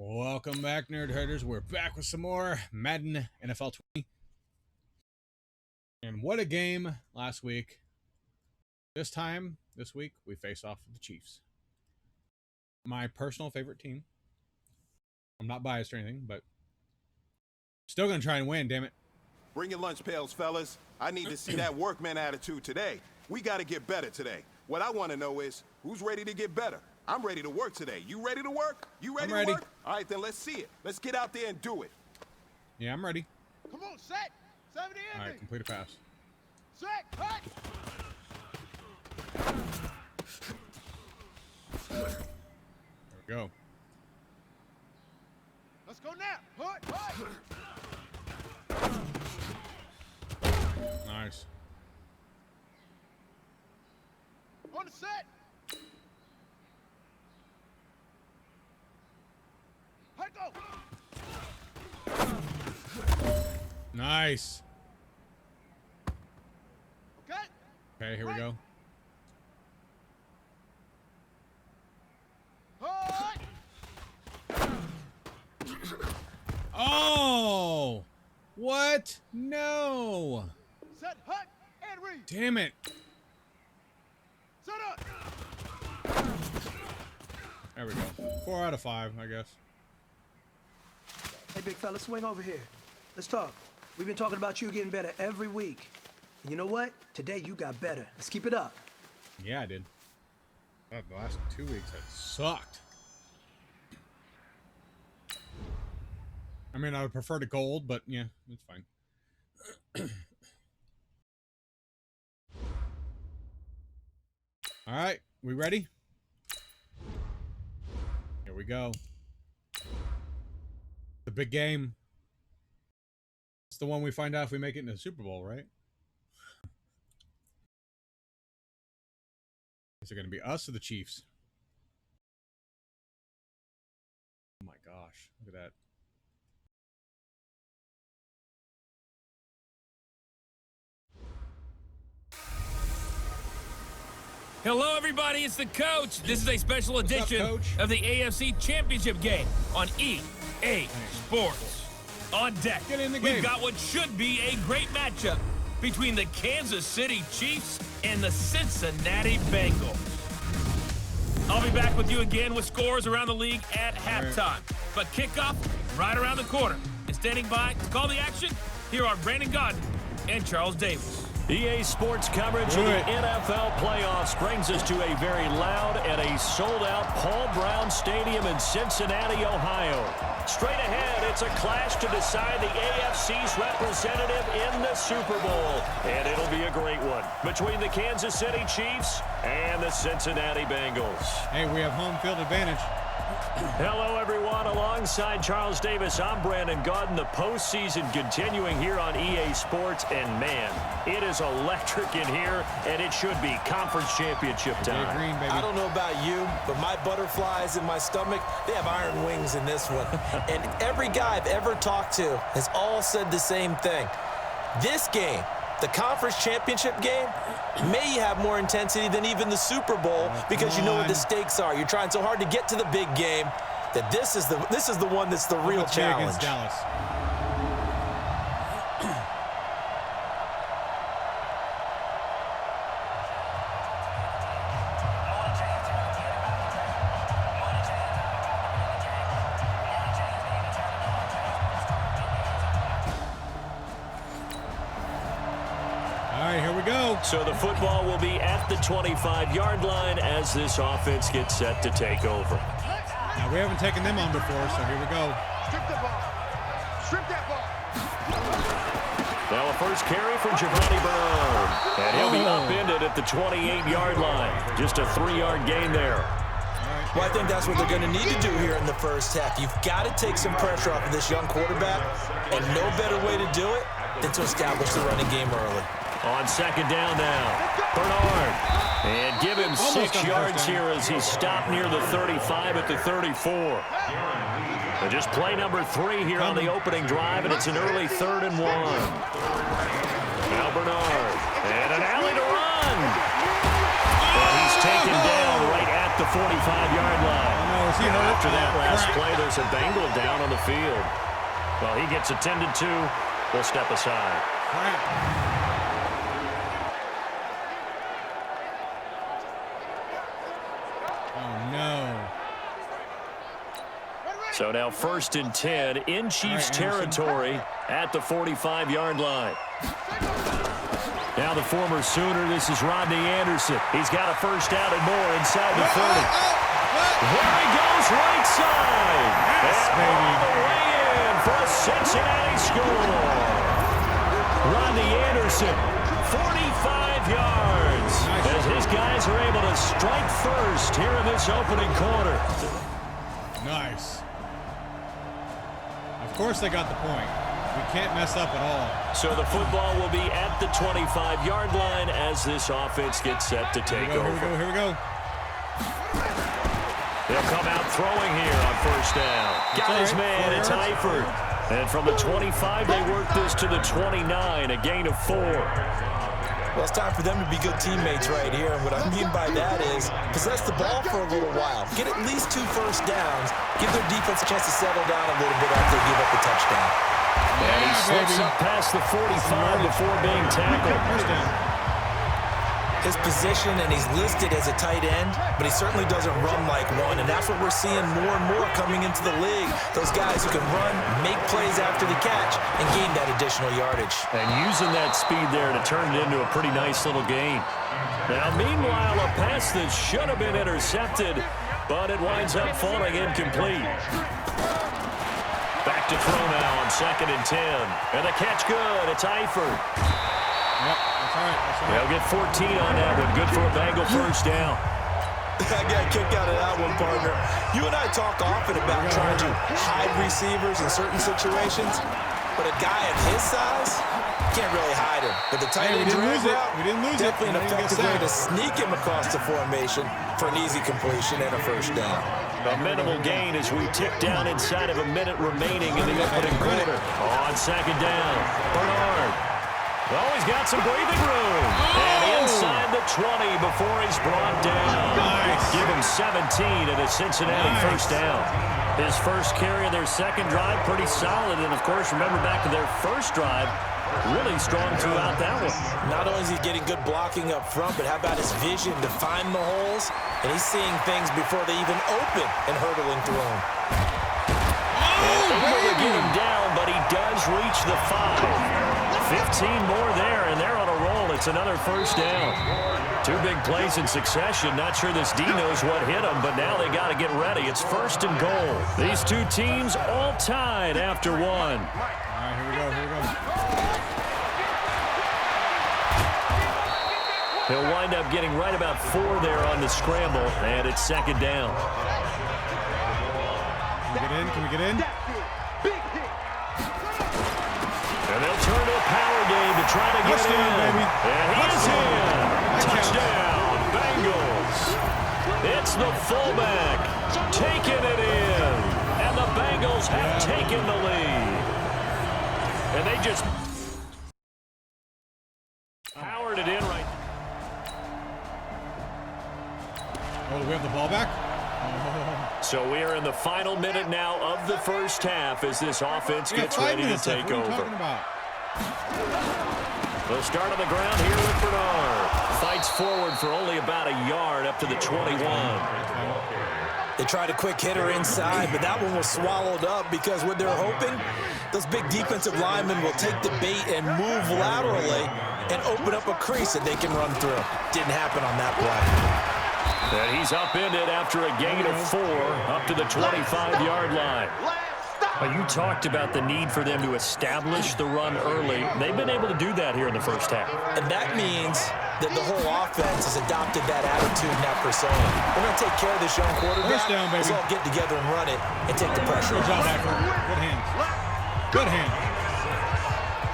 Welcome back, Nerd Herders. We're back with some more Madden NFL 20. And what a game last week. This week, we face off with the Chiefs. My personal favorite team. I'm not biased or anything, but still going to try and win, damn it. Bring your lunch pails, fellas. I need to see that workman attitude today. We got to get better today. What I want to know is, who's ready to get better? I'm ready to work today. You ready to work? You ready to work? All right, then let's see it. Let's get out there and do it. Yeah, I'm ready. Come on, set. 70 in. All right, complete a pass. Set, hut. There we go. Let's go now. Hut, hut. Nice. On the set. Nice. Okay. Okay, here we go. Oh! What? No! Set, hut, and read. Damn it. Set up. There we go. 4 out of 5, I guess. Hey, big fella, swing over here. Let's talk. We've been talking about you getting better every week. And you know what? Today you got better. Let's keep it up. Yeah, I did. God, the last 2 weeks have sucked. I mean, I would prefer to gold, but yeah, it's fine. All right, we ready? Here we go. The big game. It's the one we find out if we make it in the Super Bowl, right? Is it going to be us or the Chiefs? Oh my gosh, look at that. Hello, everybody. It's the coach. This is a special edition of the AFC Championship game on EA Sports. On deck, we've got what should be a great matchup between the Kansas City Chiefs and the Cincinnati Bengals. I'll be back with you again with scores around the league at halftime. But kickoff right around the corner. And standing by to call the action, here are Brandon Godden and Charles Davis. EA Sports coverage of the NFL playoffs brings us to a very loud and a sold-out Paul Brown Stadium in Cincinnati, Ohio. Straight ahead, it's a clash to decide the AFC's representative in the Super Bowl. And it'll be a great one between the Kansas City Chiefs and the Cincinnati Bengals. Hey, we have home field advantage. Hello, everyone. Alongside Charles Davis, I'm Brandon Godden. The postseason continuing here on EA Sports. And, man, it is electric in here, and it should be conference championship time. Green, baby. I don't know about you, but my butterflies in my stomach, they have iron wings in this one. And every guy I've ever talked to has all said the same thing. This game, the conference championship game, may have more intensity than even the Super Bowl because you know what the stakes are. You're trying so hard to get to the big game that this is the one that's the real challenge. Against Dallas. So the football will be at the 25-yard line as this offense gets set to take over. Now, we haven't taken them on before, so here we go. Strip the ball. Strip that ball. Now a first carry for Giovanni Bernard. And he'll be upended at the 28-yard line. Just a 3-yard gain there. Well, I think that's what they're going to need to do here in the first half. You've got to take some pressure off of this young quarterback, and no better way to do it than to establish the running game early. On second down now, Bernard. And give him 6 yards here as he's stopped near the 35 at the 34. And just play number 3 here on the opening drive, and it's an early 3rd and 1. Now Bernard. And an alley to run. And he's taken down right at the 45-yard line. he hurt? After that last Crap. play, there's a Bengal down on the field. Well, he gets attended to. We'll step aside. Crap. Oh, no. So now 1st and 10 in Chiefs territory at the 45-yard line. Now the former Sooner, this is Rodney Anderson. He's got a first down and more inside the 30. There he goes, right side. Yes, and all the way in for a Cincinnati score. Rodney Anderson, 45 yards. As his guys are able to strike first here in this opening quarter. Nice. Of course they got the point. We can't mess up at all. So the football will be at the 25-yard line as this offense gets set to take over. Here we go. They'll come out throwing here on first down. Got his man, it's Eifert. And from the 25, they work this to the 29, a gain of 4. Well, it's time for them to be good teammates right here. And what I mean by that is possess the ball for a little while. Get at least 2 first downs. Give their defense a chance to settle down a little bit after they give up the touchdown. And he slips up past the 45 before being tackled. His position, and he's listed as a tight end, but he certainly doesn't run like one. And that's what we're seeing more and more coming into the league. Those guys who can run, make plays after the catch, and gain that additional yardage. And using that speed there to turn it into a pretty nice little gain. Now, meanwhile, a pass that should have been intercepted, but it winds up falling incomplete. Back to throw now on 2nd and 10. And the catch good. It's Eifert. Yep, that's all right. They'll get 14 on that one. Good for a Bengal first down. I got a kick out of that one, partner. You and I talk often about trying to hide receivers in certain situations, but a guy of his size can't really hide him. But the tight end drag route, definitely an effective way to sneak him across the formation for an easy completion and a first down. A minimal gain as we tick down inside of a minute remaining in the opening quarter. On 2nd down, Bernard. Well, he's got some breathing room. And inside the 20 before he's brought down. Nice. Give him 17 at a Cincinnati first down. His first carry of their second drive, pretty solid. And, of course, remember back to their first drive, really strong throughout that one. Not only is he getting good blocking up front, but how about his vision to find the holes? And he's seeing things before they even open and hurdling through them. Able to get him down, but he does reach the 5. 15 more there, and they're on a roll. It's another first down. 2 big plays in succession. Not sure this D knows what hit them, but now they got to get ready. It's 1st and goal. These 2 teams all tied after 1. All right, here we go. He'll wind up getting right about 4 there on the scramble, and it's 2nd down. Can we get in? And they'll turn to a power game to try to get in. Baby. And he is in. Touchdown, Bengals. It's the fullback taking it in. And the Bengals have taken the lead. And they just powered it in right. Oh, we have the ball back? So we are in the final minute now of the first half as this offense gets ready to take over. What are you talking about? They'll start on the ground here with Bernard. Fights forward for only about a yard up to the 21. They tried a quick hitter inside, but that one was swallowed up because what they're hoping, those big defensive linemen will take the bait and move laterally and open up a crease that they can run through. Didn't happen on that play. And he's upended after a gain of 4 up to the 25-yard line. You talked about the need for them to establish the run early. They've been able to do that here in the first half. And that means that the whole offense has adopted that attitude and that persona. We're going to take care of this young quarterback. Down, Let's all get together and run it and take the pressure off. Good job, Eifert. Good hands. Good hands.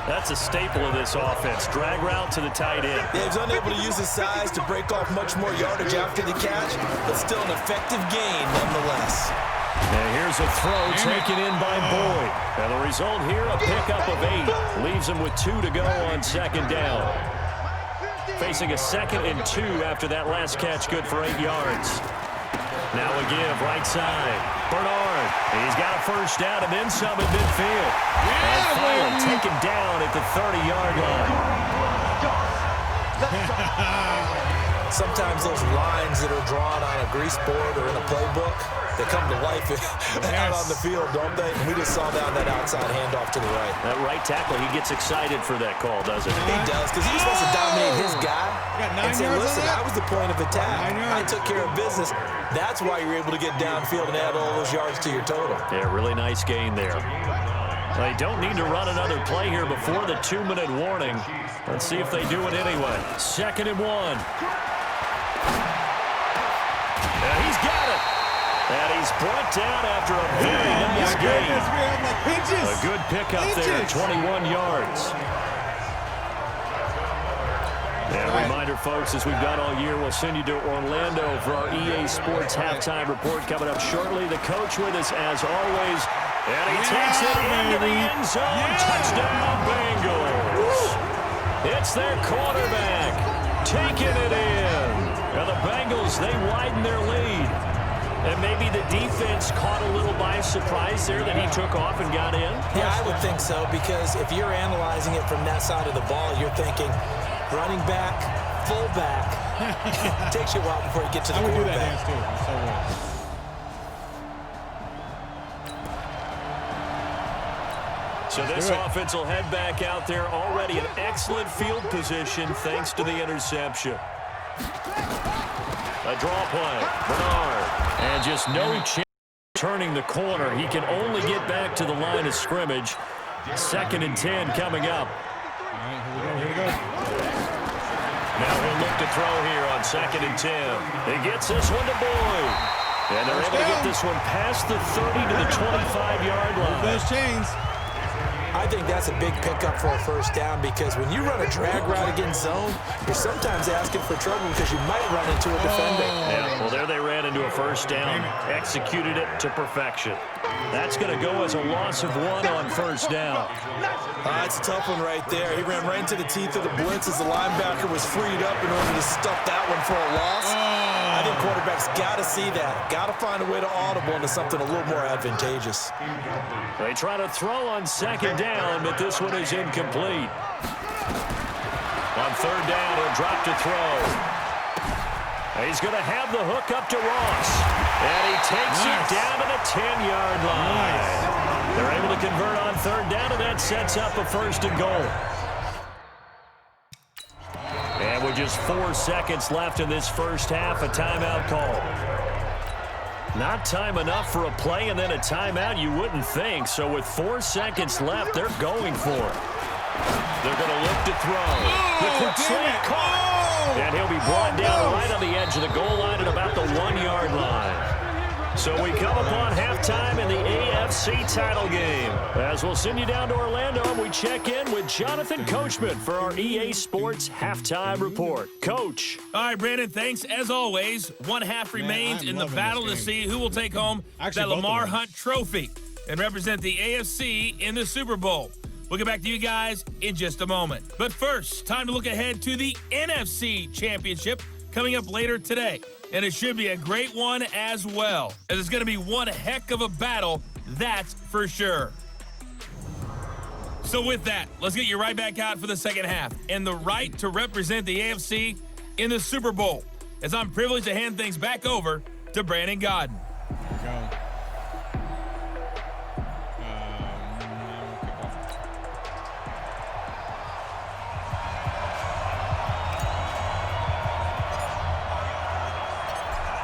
That's a staple of this offense. Drag route to the tight end. Yeah, he's unable to use his size to break off much more yardage after the catch, but still an effective gain nonetheless. And here's a throw taken in by Boyd. And the result here, a pickup of 8. Leaves him with 2 to go on 2nd down. Facing a 2nd and 2 after that last catch, good for 8 yards. Now a give, right side. Bernard, he's got a first down and then some at midfield. And finally taken down at the 30-yard line. Sometimes those lines that are drawn on a grease board or in a playbook, they come to life out on the field, don't they? And we just saw down that outside handoff to the right. That right tackle, he gets excited for that call, doesn't he? He does, because he just wants to dominate his guy and say, listen, I was the point of attack. I took care of business. That's why you're able to get downfield and add all those yards to your total. Yeah, really nice gain there. They don't need to run another play here before the 2-minute warning. Let's see if they do it anyway. 2nd and 1. And he's got it. And he's brought down after a very nice gain. A good pickup there, 21 yards. And a reminder, folks, as we've done all year, we'll send you to Orlando for our EA Sports halftime report coming up shortly. The coach with us, as always, and he takes it into the end zone. Touchdown, Bengals. It's their quarterback taking it in. And the Bengals, they widen their lead. And maybe the defense caught a little by surprise there that he took off and got in? Yeah, I would think so, because if you're analyzing it from that side of the ball, you're thinking running back, fullback. It takes you a while before you get to the quarterback. I would do that dance too. That's so good. So this offense will head back out there, already in excellent field position thanks to the interception. A draw play, Bernard, and just no chance turning the corner. He can only get back to the line of scrimmage. 2nd and 10 coming up. All right, here we go. Now he'll look to throw here on 2nd and 10. He gets this one to Boyd. And they're able to get this one past the 30 to the 25-yard line. Those chains. I think that's a big pickup for a first down, because when you run a drag route against zone, you're sometimes asking for trouble because you might run into a defender. Yeah, well, there they ran into a first down, executed it to perfection. That's going to go as a loss of 1 on first down. It's a tough one right there. He ran right into the teeth of the blitz as the linebacker was freed up in order to stuff that one for a loss. I think quarterbacks got to see that. Got to find a way to audible into something a little more advantageous. They try to throw on 2nd down, but this one is incomplete. On 3rd down, he'll drop to throw. He's going to have the hook up to Ross. And he takes it down to the 10-yard line. They're able to convert on 3rd down, and that sets up a 1st and goal. And with just 4 seconds left in this first half, a timeout call. Not time enough for a play and then a timeout, you wouldn't think. So with 4 seconds left, they're going for it. They're going to look to throw. The quick slant caught. And he'll be brought down right on the edge of the goal line at about the 1-yard line. So we come upon halftime in the AFC title game. As we'll send you down to Orlando, and we check in with Jonathan Coachman for our EA Sports halftime report. Coach. All right, Brandon, thanks as always. 1 half remains in the battle to see who will take home that Lamar Hunt trophy and represent the AFC in the Super Bowl. We'll get back to you guys in just a moment. But first, time to look ahead to the NFC Championship coming up later today. And it should be a great one as well, as it's going to be one heck of a battle, that's for sure. So with that, let's get you right back out for the second half and the right to represent the AFC in the Super Bowl, as I'm privileged to hand things back over to Brandon Godden. Here we go.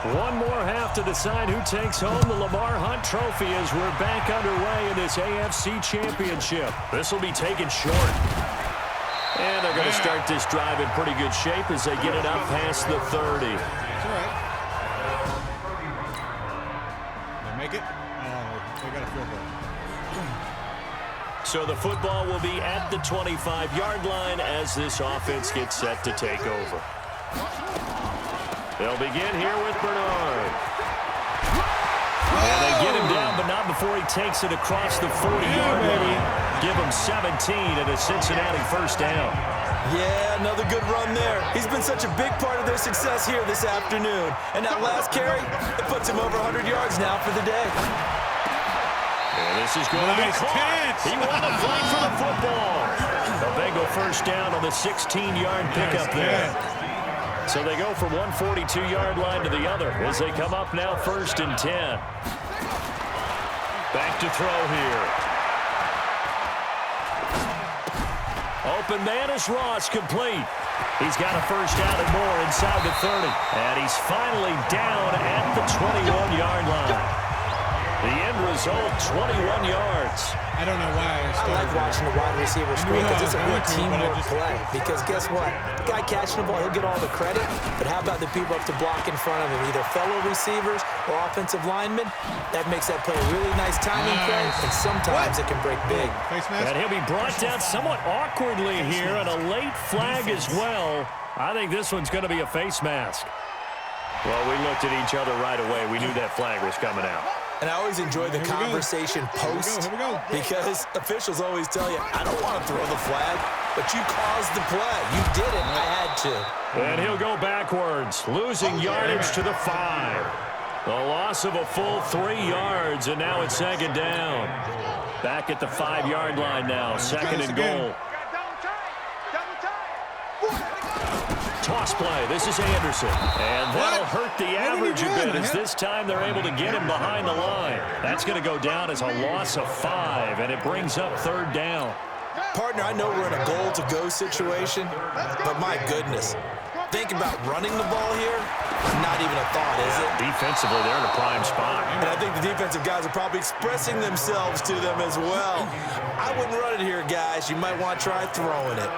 One more half to decide who takes home the Lamar Hunt trophy as we're back underway in this AFC Championship. This will be taken short. And they're going to start this drive in pretty good shape as they get it up past the 30. That's all right. They make it? They got a field goal. So the football will be at the 25-yard line as this offense gets set to take over. They'll begin here with Bernard. And they get him down, but not before he takes it across the 40-yard line. Give him 17 and a Cincinnati first down. Yeah, another good run there. He's been such a big part of their success here this afternoon. And that last carry, it puts him over 100 yards now for the day. And this is going to be caught. He won the fight for the football. A Bengal first down on the 16-yard pickup there. So they go from 142-yard line to the other as they come up now 1st and 10. Back to throw here. Open man is Ross, complete. He's got a first down and more inside the 30. And he's finally down at the 21-yard line. The end result, 21 yards. I don't know why. I like watching the wide receiver screen because it's a good teamwork play. Because guess what? The guy catching the ball, he'll get all the credit. But how about the people up to block in front of him, either fellow receivers or offensive linemen? That makes that play a really nice timing play, and sometimes it can break big. And he'll be brought down somewhat awkwardly here, and a late flag as well. I think this one's going to be a face mask. Well, we looked at each other right away. We knew that flag was coming out. And I always enjoy the conversation post because officials always tell you, I don't want to throw the flag, but you caused the play. You did it. I had to. And he'll go backwards, losing yardage to the 5. The loss of a full 3 yards, and now it's 2nd down. Back at the 5-yard line now, 2nd and goal. Toss play. This is Anderson. And that'll hurt the average a bit as this time they're able to get him behind the line. That's going to go down as a loss of 5, and it brings up 3rd down. Partner, I know we're in a goal-to-go situation, but my goodness. Think about running the ball here? Not even a thought, is it? Defensively, they're in a prime spot. And I think the defensive guys are probably expressing themselves to them as well. I wouldn't run it here, guys. You might want to try throwing it.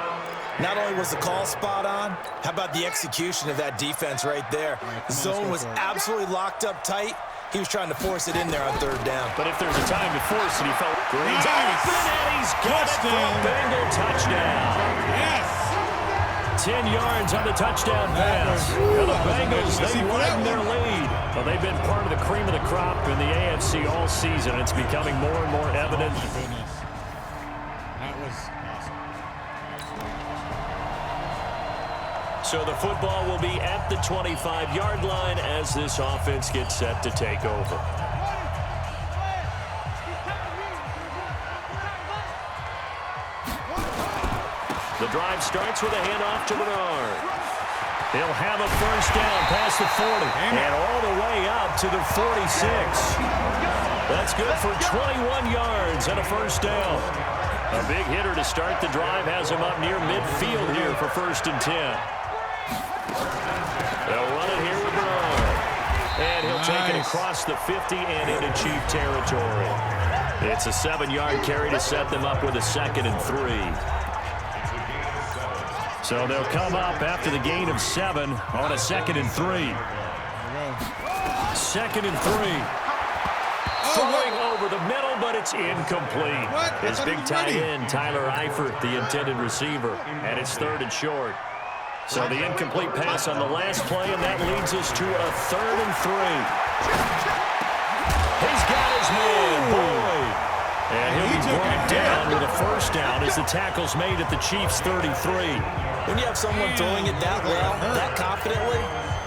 Not only was the call spot on, how about the execution of that defense right there? The zone was absolutely locked up tight. He was trying to force it in there on 3rd down. But if there's a time to force it, he felt Green's open, and he's got it for a Bengal touchdown. Yes! 10 yards on the touchdown pass. And the Bengals, they widen their lead. Well, they've been part of the cream of the crop in the AFC all season. It's becoming more and more evident. That was awesome. So the football will be at the 25-yard line as this offense gets set to take over. The drive starts with a handoff to Bernard. He'll have a first down past the 40 and all the way up to the 46. That's good for 21 yards and a first down. A big hitter to start the drive has him up near midfield here for 1st and 10. They'll run it here with Bernard. And he'll take it across the 50 and into Chief territory. It's a 7-yard carry to set them up with a 2nd and 3. So they'll come up after the gain of 7 on a 2nd and 3. 2nd and 3. Throwing over the middle, but it's incomplete. His big tight end, Tyler Eifert, the intended receiver. And it's 3rd and short. So the incomplete pass on the last play, and that leads us to a 3rd and 3. He's got his man, Boyd. And he'll be brought down with a first down as the tackle's made at the Chiefs' 33. When you have someone throwing it that well, that confidently,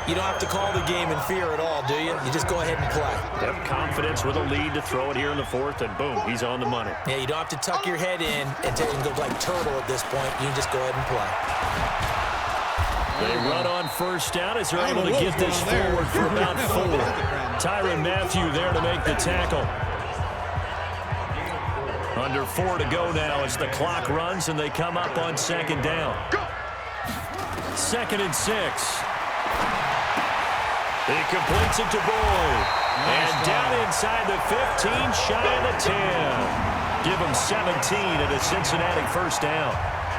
you don't have to call the game in fear at all, do you? You just go ahead and play. Have confidence with a lead to throw it here in the 4th, and boom, he's on the money. Yeah, you don't have to tuck your head in and go like turtle at this point. You can just go ahead and play. They run on first down as they're able to get this forward for about 4. Tyrann Mathieu there to make the tackle. Under 4 to go now as the clock runs, and they come up on 2nd down. 2nd and 6. He completes it to Boyd. And down inside the 15, shy of the 10. Give him 17 at a Cincinnati first down.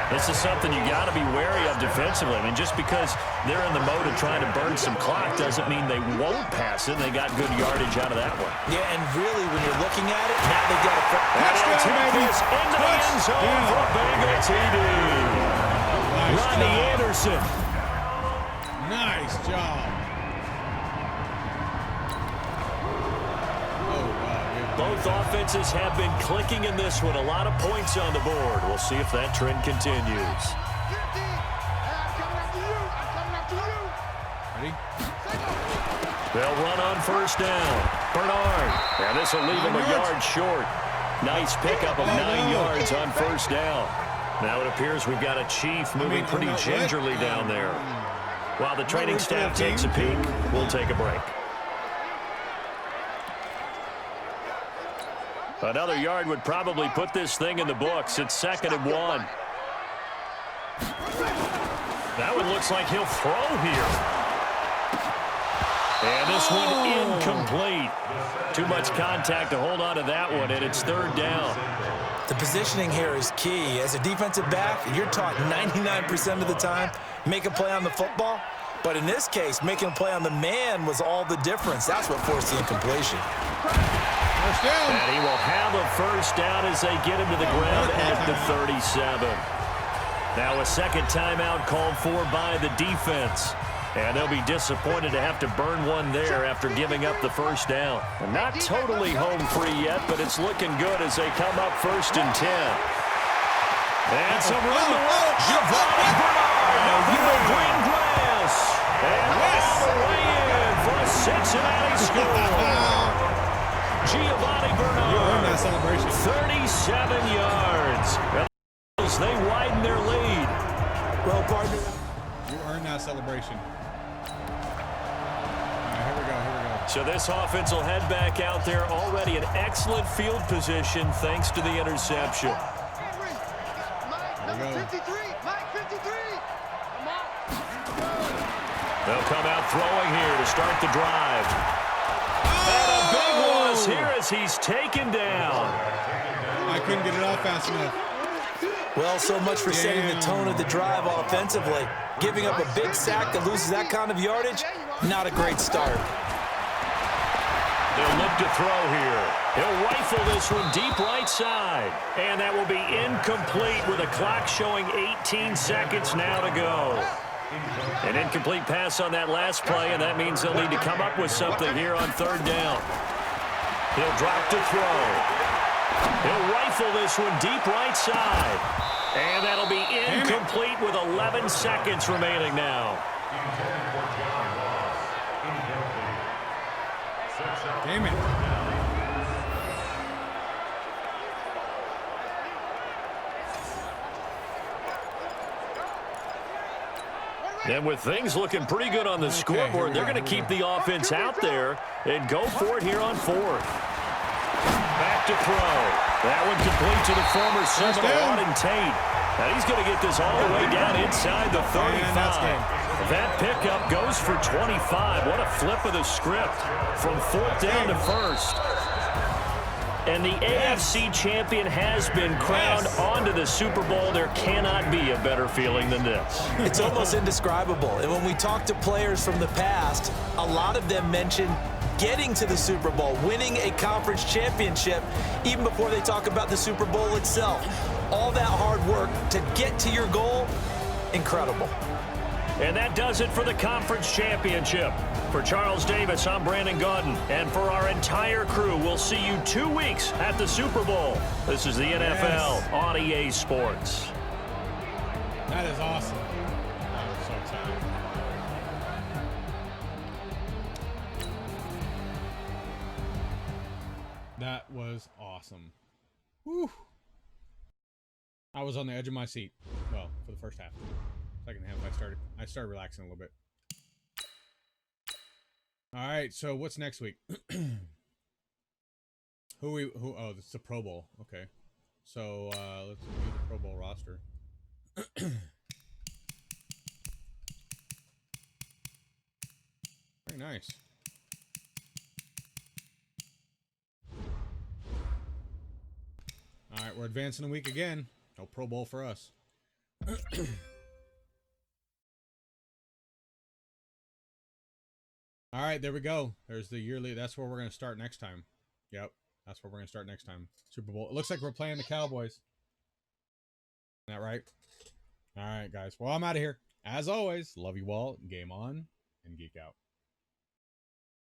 This is something you got to be wary of defensively. I mean, just because they're in the mode of trying to burn some clock doesn't mean they won't pass it. They got good yardage out of that one. Yeah, and really, when you're looking at it, now they've got a touchdown, baby. Into the end zone for Bengal TD. Ronnie Anderson. Nice job. Both offenses have been clicking in this one. A lot of points on the board. We'll see if that trend continues. 50. I'm coming after you. I'm coming after you. Ready? They'll run on first down. Bernard. And this will leave him a yard short. Nice pickup of 9 yards on first down. Now it appears we've got a Chief moving pretty gingerly down there. While the training staff takes a peek, we'll take a break. Another yard would probably put this thing in the books. It's 2nd and 1. That one looks like he'll throw here. And this one incomplete. Too much contact to hold on to that one, and it's 3rd down. The positioning here is key. As a defensive back, you're taught 99% of the time, make a play on the football. But in this case, making a play on the man was all the difference. That's what forced the incompletion. First down. And he will have a first down as they get him to the ground at the 37. Now a second timeout called for by the defense. And they'll be disappointed to have to burn one there after giving up the first down. And not totally home free yet, but it's looking good as they come up 1st and 10. And some run the road. Giovanni Bernard over the green grass. And all the way in for a Cincinnati score. Giovanni Bernard, 37 yards. As they widen their lead. Well, partner, You earned that celebration. Here we go. So this offense will head back out there, already in excellent field position thanks to the interception. Number 53. Mike 53. Come on. They'll come out throwing here to start the drive. And a big one here as he's taken down. I couldn't get it off fast enough. well, so much for setting the tone of the drive offensively. Giving up a big sack that loses that kind of yardage, not a great start. They'll look to throw here. He'll rifle this one deep right side. And that will be incomplete with a clock showing 18 seconds now to go. An incomplete pass on that last play, and that means they'll need to come up with something here on 3rd down. He'll drop to throw. He'll rifle this one deep right side. And that'll be incomplete with 11 seconds remaining now. Damn it. And with things looking pretty good on the scoreboard, they're going to keep the offense out there and go for it here on 4th. Back to throw. That one complete to the former Seminole, Auden Tate. Now he's going to get this all the way down inside the 35. That pickup goes for 25. What a flip of the script from 4th down to 1st. And the AFC champion has been crowned onto the Super Bowl. There cannot be a better feeling than this. It's almost indescribable. And when we talk to players from the past, a lot of them mention getting to the Super Bowl, winning a conference championship, even before they talk about the Super Bowl itself. All that hard work to get to your goal, incredible. And that does it for the conference championship. For Charles Davis, I'm Brandon Gaudin. And for our entire crew, we'll see you 2 weeks at the Super Bowl. This is the NFL on EA Sports. That is awesome. I'm so excited. That was awesome. Woo. I was on the edge of my seat. Well, for the first half. Second half, I started relaxing a little bit. All right, so what's next week? Oh, it's the Pro Bowl. Okay. So, let's do the Pro Bowl roster. Very nice. All right, we're advancing a week again. No Pro Bowl for us. All right, there we go. There's the yearly. That's where we're going to start next time. Yep, that's where we're going to start next time. Super Bowl. It looks like we're playing the Cowboys. Isn't that right? All right, guys. Well, I'm out of here. As always, love you all. Game on and geek out.